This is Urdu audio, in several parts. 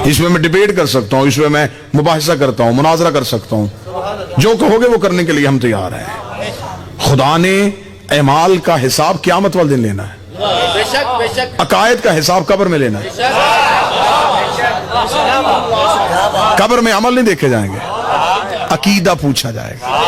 اس میں ڈیبیٹ کر سکتا ہوں، اس میں میں مباحثہ کرتا ہوں، مناظرہ کر سکتا ہوں، جو کہو گے وہ کرنے کے لیے ہم تیار ہیں۔ خدا نے اعمال کا حساب قیامت والے دن لینا ہے، بے شک عقائد کا حساب قبر میں لینا ہے۔ قبر میں عمل نہیں دیکھے جائیں گے، عقیدہ پوچھا جائے گا۔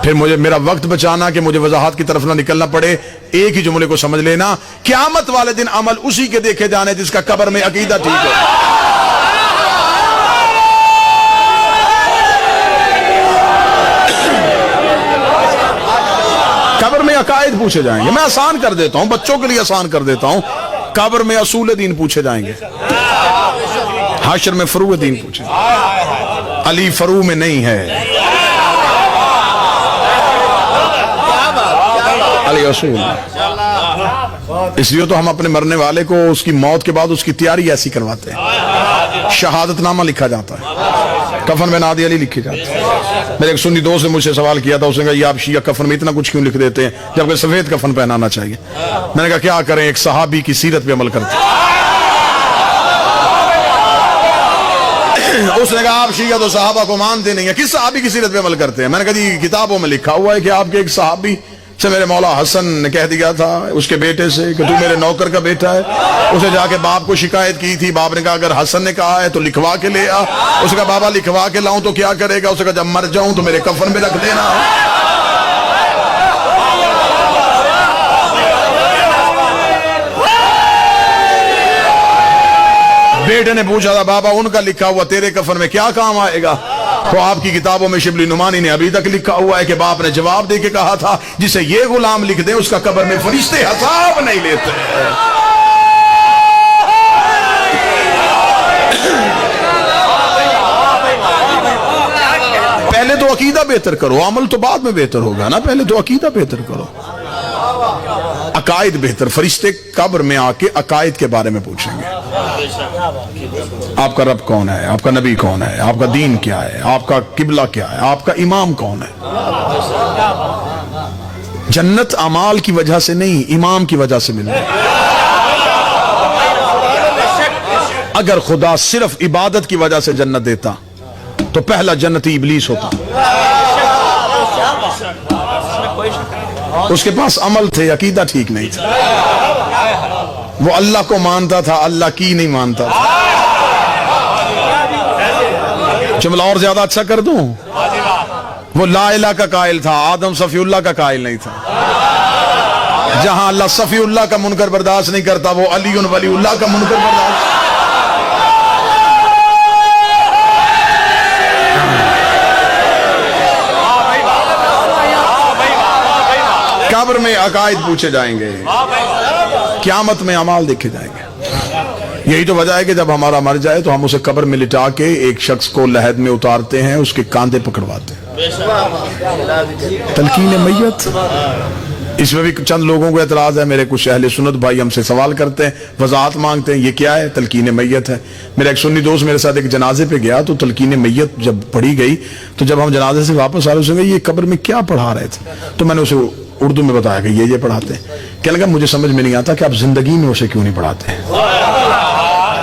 پھر مجھے میرا وقت بچانا کہ مجھے وضاحت کی طرف نہ نکلنا پڑے، ایک ہی جملے کو سمجھ لینا، قیامت والے دن عمل اسی کے دیکھے جانے جس کا قبر میں عقیدہ ٹھیک ہو۔ قبر میں عقائد پوچھے جائیں گے، میں آسان کر دیتا ہوں، بچوں کے لیے آسان کر دیتا ہوں، قبر میں اصول دین پوچھے جائیں گے، حشر میں فروع دین پوچھے، علی فروع میں نہیں ہے، علی اصول۔ اس لیے تو ہم اپنے مرنے والے کو اس کی موت کے بعد اس کی تیاری ایسی کرواتے ہیں، شہادت نامہ لکھا جاتا ہے، کفن میں نادی علی لکھی جاتی ہے۔ میرے ایک سنی دوست نے مجھ سے سوال کیا تھا، اس نے کہا یہ آپ شیعہ کفن میں اتنا کچھ کیوں لکھ دیتے ہیں جبکہ سفید کفن پہنانا چاہیے؟ میں نے کہا کیا کریں، ایک صحابی کی سیرت پہ عمل کرتے ہیں۔ اس نے کہا آپ شیعہ تو صحابہ کو مانتے نہیں ہیں، کس صحابی کی سیرت پہ عمل کرتے ہیں؟ میں نے کہا جی کتابوں میں لکھا ہوا ہے کہ آپ کے ایک صحابی سے میرے مولا حسن نے کہہ دیا تھا اس کے بیٹے سے کہ تو میرے نوکر کا بیٹا ہے، اسے جا کے باپ کو شکایت کی تھی، باپ نے کہا اگر حسن نے کہا ہے تو لکھوا کے لے آ۔ اس نے کہا بابا لکھوا کے لاؤں تو کیا کرے گا؟ اس نے کہا جب مر جاؤں تو میرے کفن میں رکھ دینا۔ بیٹے نے پوچھا تھا بابا ان کا لکھا ہوا تیرے کفن میں کیا کام آئے گا؟ تو آپ کی کتابوں میں شبلی نعمانی نے ابھی تک لکھا ہوا ہے کہ باپ نے جواب دے کے کہا تھا جسے یہ غلام لکھ دے اس کا قبر میں فرشتے حساب نہیں لیتے۔ پہلے تو عقیدہ بہتر کرو، عمل تو بعد میں بہتر ہوگا نا، پہلے تو عقیدہ بہتر کرو، عقائد بہتر۔ فرشتے قبر میں آ کے عقائد کے بارے میں پوچھیں گے، آپ کا رب کون ہے، آپ کا نبی کون ہے، آپ کا دین کیا ہے، آپ کا قبلہ کیا ہے، آپ کا امام کون ہے۔ جنت اعمال کی وجہ سے نہیں، امام کی وجہ سے ملے۔ اگر خدا صرف عبادت کی وجہ سے جنت دیتا تو پہلا جنتی ابلیس ہوتا، اس کے پاس عمل تھے، عقیدہ ٹھیک نہیں تھا، وہ اللہ کو مانتا تھا، اللہ کی نہیں مانتا تھا۔ جملہ اور زیادہ اچھا کر دوں، وہ لا الہ کا قائل تھا، آدم صفی اللہ کا قائل نہیں تھا۔ جہاں اللہ صفی اللہ کا منکر برداشت نہیں کرتا وہ علی ولی اللہ کا منکر برداشت۔ قبر میں عقائد پوچھے جائیں گے، قیامت میں اعمال دیکھے جائیں گے۔ یہی تو وجہ ہے کہ جب ہمارا مر جائے تو ہم اسے قبر میں لٹا کے ایک شخص کو لحد میں اتارتے ہیں، اس کے کاندھے پکڑواتے ہیں، تلقین میت۔ اس میں بھی چند لوگوں کو اعتراض ہے، میرے کچھ اہل سنت بھائی ہم سے سوال کرتے ہیں، وضاحت مانگتے ہیں، یہ کیا ہے؟ تلقین میت ہے۔ میرا ایک سنی دوست میرے ساتھ ایک جنازے پہ گیا تو تلقین میت جب پڑھی گئی تو جب ہم جنازے سے واپس آ رہے اسے یہ قبر میں کیا پڑھا رہے تھے؟ تو میں نے اسے اردو میں بتایا کہ یہ پڑھاتے ہیں۔ کہنے لگا مجھے سمجھ میں نہیں آتا کہ آپ زندگی میں اسے کیوں نہیں پڑھاتے،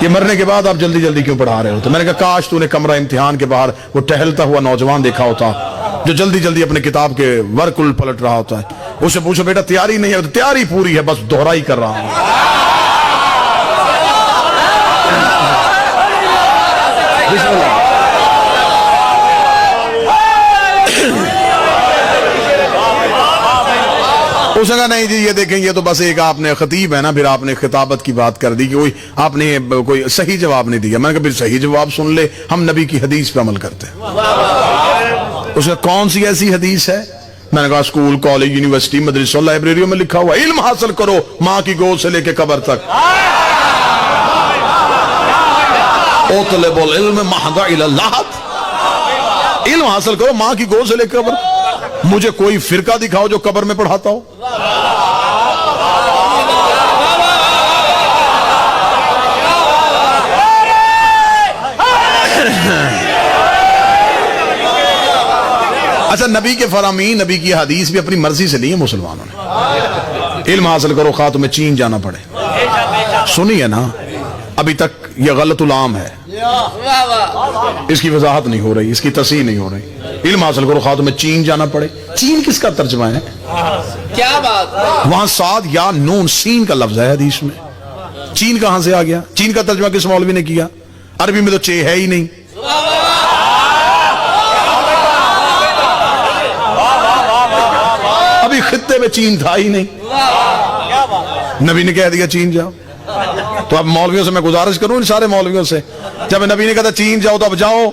یہ مرنے کے بعد آپ جلدی جلدی کیوں پڑھا رہے ہو؟ تو میں نے کہا کاش تو نے کمرہ امتحان کے باہر وہ ٹہلتا ہوا نوجوان دیکھا ہوتا جو جلدی جلدی اپنے کتاب کے ورق پلٹ رہا ہوتا ہے، اسے پوچھو بیٹا تیاری نہیں ہے؟ تو تیاری پوری ہے، بس دہرائی کر رہا ہوں۔ بسم اللہ۔ اس نے کہا نہیں جی یہ دیکھیں یہ تو بس ایک آپ نے خطیب ہے نا، پھر آپ نے خطابت کی بات کر دی کہ کوئی آپ نے کوئی صحیح جواب نہیں دیا۔ میں نے کہا پھر صحیح جواب سن لے، ہم نبی کی حدیث پہ عمل کرتے ہیں۔ اس نے کون سی ایسی حدیث ہے؟ میں نے کہا اسکول کالج یونیورسٹی مدرسوں لائبریریوں میں لکھا ہوا علم حاصل کرو ماں کی گود سے لے کے قبر تک، اطلب العلم محض الی اللہ، علم حاصل کرو ماں کی گود سے لے کے قبر۔ مجھے کوئی فرقہ دکھاؤ جو قبر میں پڑھاتا ہو۔ اچھا نبی کے فرامین، نبی کی حدیث بھی اپنی مرضی سے لی ہے مسلمانوں نے۔ علم حاصل کرو خواہ تمہیں چین جانا پڑے، سنی ہے نا؟ ابھی تک یہ غلط العام ہے, اس کی وضاحت نہیں ہو رہی, اس کی تصحیح نہیں ہو رہی. علم حاصل کرو, خواہ تمہیں چین جانا پڑے. چین کس کا ترجمہ ہے؟ کیا بات, وہاں صاد یا نون سین کا لفظ ہے حدیث میں. چین کہاں سے آ گیا؟ چین کا ترجمہ کس مولوی نے کیا؟ عربی میں تو چے ہے ہی نہیں. ابھی خطے میں چین تھا ہی نہیں, نبی نے کہہ دیا چین جاؤ. تو اب مولویوں سے میں گزارش کروں, ان سارے مولویوں سے, جب نبی نے کہا تھا چین جاؤ تو اب جاؤ.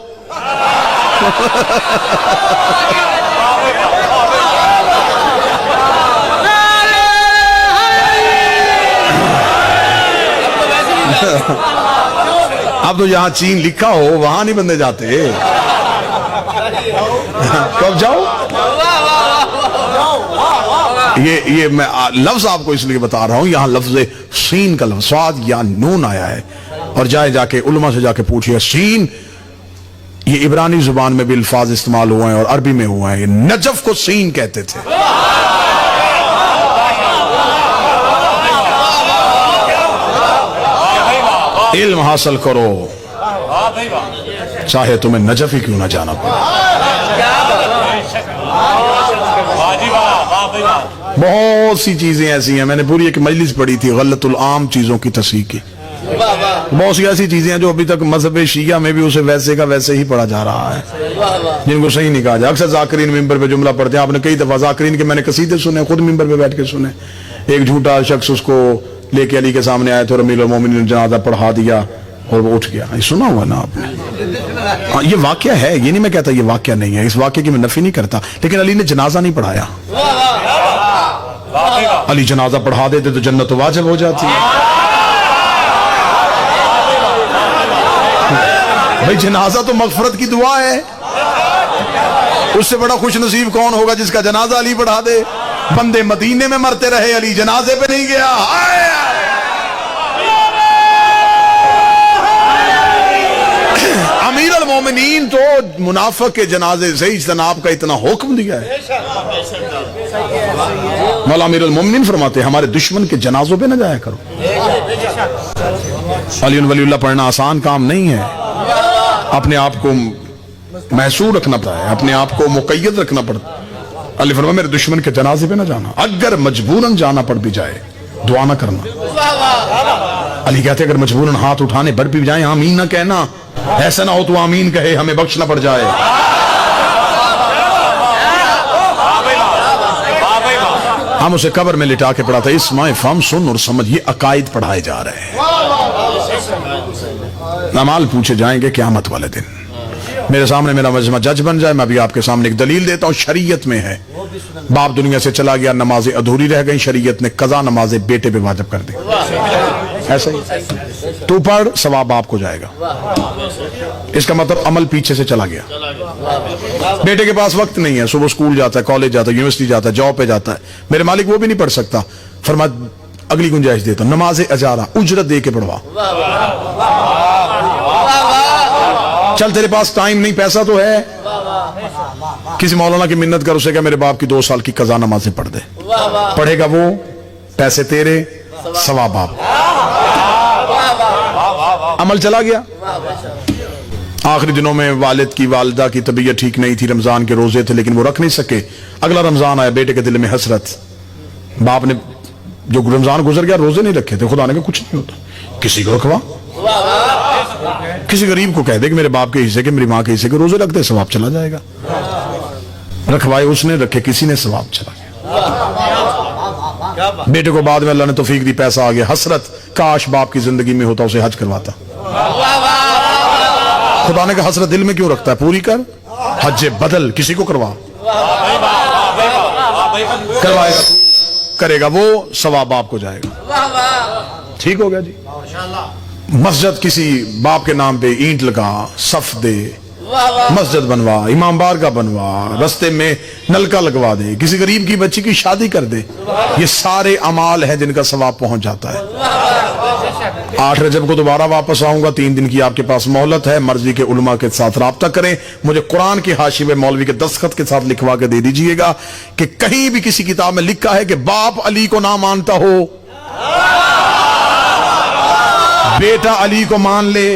اب تو جہاں چین لکھا ہو وہاں نہیں بندے جاتے, تو اب جاؤ. یہ میں لفظ آپ کو اس لیے بتا رہا ہوں, یہاں لفظ سین کا لفظ صاد یا نون آیا ہے, اور جا کے علماء سے جا کے پوچھئے سین یہ عبرانی زبان میں بھی الفاظ استعمال ہوئے ہیں اور عربی میں ہوئے ہیں. یہ نجف کو سین کہتے تھے. علم حاصل کرو چاہے تمہیں نجف ہی کیوں نہ جانا پڑے. بہت سی چیزیں ایسی ہیں, میں نے پوری ایک مجلس پڑھی تھی غلط العام چیزوں کی تصحیح کی. بہت سی ایسی چیزیں ہیں جو ابھی تک مذہب شیعہ میں بھی اسے ویسے کا ویسے ہی پڑھا جا رہا ہے, جن کو صحیح نہیں کہا جائے. اکثر ذاکرین ممبر پہ جملہ پڑھتے ہیں, آپ نے کئی دفعہ ذاکرین کے میں نے قصیدے سنے, خود ممبر پہ بیٹھ کے سنے. ایک جھوٹا شخص اس کو لے کے علی کے سامنے آئے تھے اور امیر المومنین نے جنازہ پڑھا دیا اور وہ اٹھ گیا. یہ سنا ہوا نا آپ نے؟ یہ واقعہ ہے, یہ نہیں میں کہتا یہ واقعہ نہیں ہے, اس واقعے کی میں نفی نہیں کرتا, لیکن علی نے جنازہ نہیں پڑھایا. علی جنازہ پڑھا دیتے تو جنت واجب ہو جاتی ہے. بھئی جنازہ تو مغفرت کی دعا ہے, اس سے بڑا خوش نصیب کون ہوگا جس کا جنازہ علی پڑھا دے. بندے مدینے میں مرتے رہے, علی جنازے پہ نہیں گیا. امیر المومنین تو منافق کے جنازے سے اجتناب کا اتنا حکم دیا ہے. مولا امیر المومنین فرماتے ہیں ہمارے دشمن کے جنازوں پہ نہ جایا کرو. علی ولی اللہ پڑھنا آسان کام نہیں ہے, اپنے آپ کو محصور رکھنا پڑتا ہے, اپنے آپ کو مقید رکھنا پڑتا ہے. علی فرمایا میرے دشمن کے جنازے پہ نہ جانا, اگر مجبوراً جانا پڑ بھی جائے دعا نہ کرنا. علی کہتے اگر مجبوراً ہاتھ اٹھانے بڑھ بھی جائیں آمین نہ کہنا, ایسا نہ ہو تو آمین کہے ہمیں بخش نہ پڑ جائے. ہم اسے قبر میں لٹا کے پڑھاتا, اسمع فہم سن اور سمجھ, یہ عقائد پڑھائے جا رہے ہیں. اعمال پوچھے جائیں گے قیامت والے دن. میرے سامنے میرا مجمع جج بن جائے, میں ابھی آپ کے سامنے ایک دلیل دیتا ہوں, شریعت میں ہے. باپ دنیا سے چلا گیا, نمازیں ادھوری رہ گئیں, شریعت نے قضا نمازیں بیٹے پہ واجب کر دی. ایسا ہی تو پڑھ ثواب باپ کو جائے گا. اس کا مطلب عمل پیچھے سے چلا گیا. بیٹے کے پاس وقت نہیں ہے, صبح اسکول جاتا ہے, کالج جاتا ہے, یونیورسٹی جاتا ہے, جاب پہ جاتا ہے, میرے مالک وہ بھی نہیں پڑھ سکتا. فرمایا اگلی گنجائش دیتا ہوں, نماز اجارہ اجرت دے کے پڑھوا. چل تیرے پاس ٹائم نہیں, پیسہ تو ہے, کسی مولانا کی منت کر, اسے کہ میرے باپ کی 2 سال کی قضا نمازیں پڑھ دے. پڑھے گا وہ, پیسے تیرے, ثواب باپ. عمل چلا گیا. آخری دنوں میں والد کی والدہ کی طبیعت ٹھیک نہیں تھی, رمضان کے روزے تھے لیکن وہ رکھ نہیں سکے. اگلا رمضان آیا, بیٹے کے دل میں حسرت. باپ نے جو رمضان گزر گیا روزے نہیں رکھے تھے, خدا نے کہا کچھ نہیں ہوتا, کسی کو رکھوا, کسی غریب کو کہہ دے کہ میرے باپ کے حصے کے, میری ماں کے حصے کے روزے رکھ دے, ثواب چلا جائے گا. رکھوائے اس نے, رکھے کسی نے, ثواب چلا گیا. بیٹے کو بعد میں اللہ نے توفیق دی, پیسہ آ گیا, حسرت, کاش باپ کی زندگی میں ہوتا, اسے حج کرواتا. خدا نے کہا حسرت دل میں کیوں رکھتا ہے, پوری کر, حج بدل, کسی کو کروا. کروائے گا, کرے گا وہ, ثواب باپ کو جائے گا. ٹھیک ہو گیا جی. مسجد کسی باپ کے نام پہ اینٹ لگا, صف دے, مسجد بنوا, امام بارگاہ بنوا, رستے میں نلکا لگوا دے, کسی غریب کی بچی کی شادی کر دے. یہ سارے اعمال ہیں جن کا ثواب پہنچ جاتا ہے. 8 رجب کو دوبارہ واپس آؤں گا, 3 دن کی آپ کے پاس مہلت ہے. مرضی کے علماء کے ساتھ رابطہ کریں, مجھے قرآن کی حاشی میں مولوی کے دستخط کے ساتھ لکھوا کے دے دیجئے گا کہ کہیں بھی کسی کتاب میں لکھا ہے کہ باپ علی کو نہ مانتا ہو, بیٹا علی کو مان لے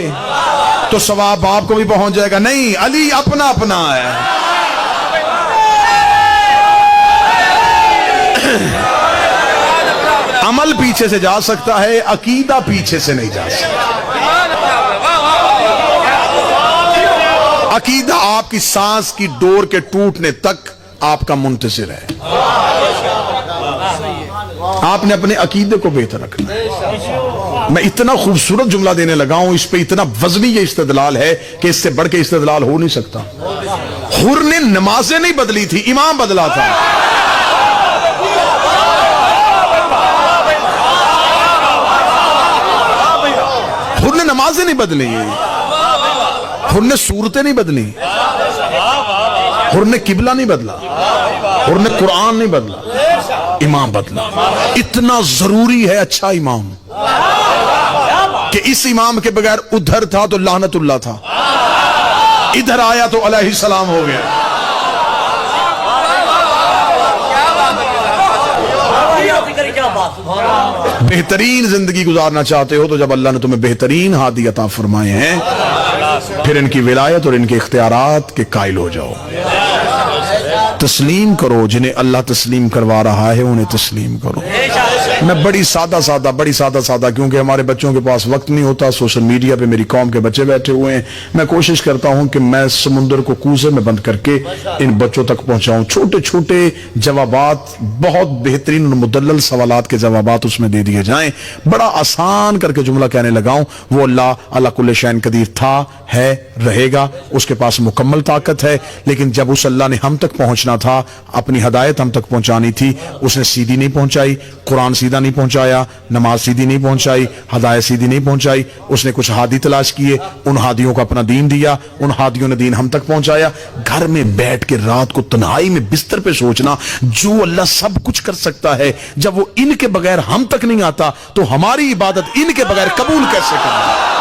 تو ثواب باپ کو بھی پہنچ جائے گا. نہیں, علی اپنا اپنا ہے. عمل پیچھے سے جا سکتا ہے, عقیدہ پیچھے سے نہیں جا سکتا. عقیدہ آپ کی سانس کی ڈور کے ٹوٹنے تک آپ کا منتظر ہے. آپ نے اپنے عقیدے کو بہتر رکھنا ہے. میں اتنا خوبصورت جملہ دینے لگا ہوں, اس پہ اتنا وزنی یہ استدلال ہے کہ اس سے بڑھ کے استدلال ہو نہیں سکتا. حر نے نمازیں نہیں بدلی تھی, امام بدلا تھا. حر نے نمازیں نہیں بدلی, حر نے صورتیں نہیں بدلی, حر نے قبلہ نہیں بدلا, حر نے قرآن نہیں بدلا, امام بدلا. اتنا ضروری ہے اچھا امام کہ اس امام کے بغیر ادھر تھا تو لعنت اللہ تھا, ادھر آیا تو علیہ السلام ہو گیا. بہترین زندگی گزارنا چاہتے ہو تو جب اللہ نے تمہیں بہترین ہادی عطا فرمائے ہیں پھر ان کی ولایت اور ان کے اختیارات کے قائل ہو جاؤ. تسلیم کرو, جنہیں اللہ تسلیم کروا رہا ہے انہیں تسلیم کرو. میں بڑی سادہ سادہ کیونکہ ہمارے بچوں کے پاس وقت نہیں ہوتا, سوشل میڈیا پہ میری قوم کے بچے بیٹھے ہوئے ہیں, میں کوشش کرتا ہوں کہ میں سمندر کو کوزے میں بند کر کے ان بچوں تک پہنچاؤں. چھوٹے چھوٹے جوابات, بہت بہترین اور مدلل سوالات کے جوابات اس میں دے دیے جائیں. بڑا آسان کر کے جملہ کہنے لگاؤں, وہ اللہ علی کل شیء قدیر تھا, ہے, رہے گا, اس کے پاس مکمل طاقت ہے. لیکن جب اس اللہ نے ہم تک پہنچنا تھا, اپنی ہدایت ہم تک پہنچانی تھی, اس نے سیدھی نہیں پہنچائی, قرآن سیدھا نہیں پہنچایا, نماز سیدھی نہیں پہنچائی, ہدایت سیدھی نہیں پہنچائی. اس نے کچھ ہادی تلاش کیے, ان ہادیوں کو اپنا دین دیا, ان ہادیوں نے دین ہم تک پہنچایا. گھر میں بیٹھ کے رات کو تنہائی میں بستر پہ سوچنا, جو اللہ سب کچھ کر سکتا ہے جب وہ ان کے بغیر ہم تک نہیں آتا تو ہماری عبادت ان کے بغیر قبول کیسے کرنا.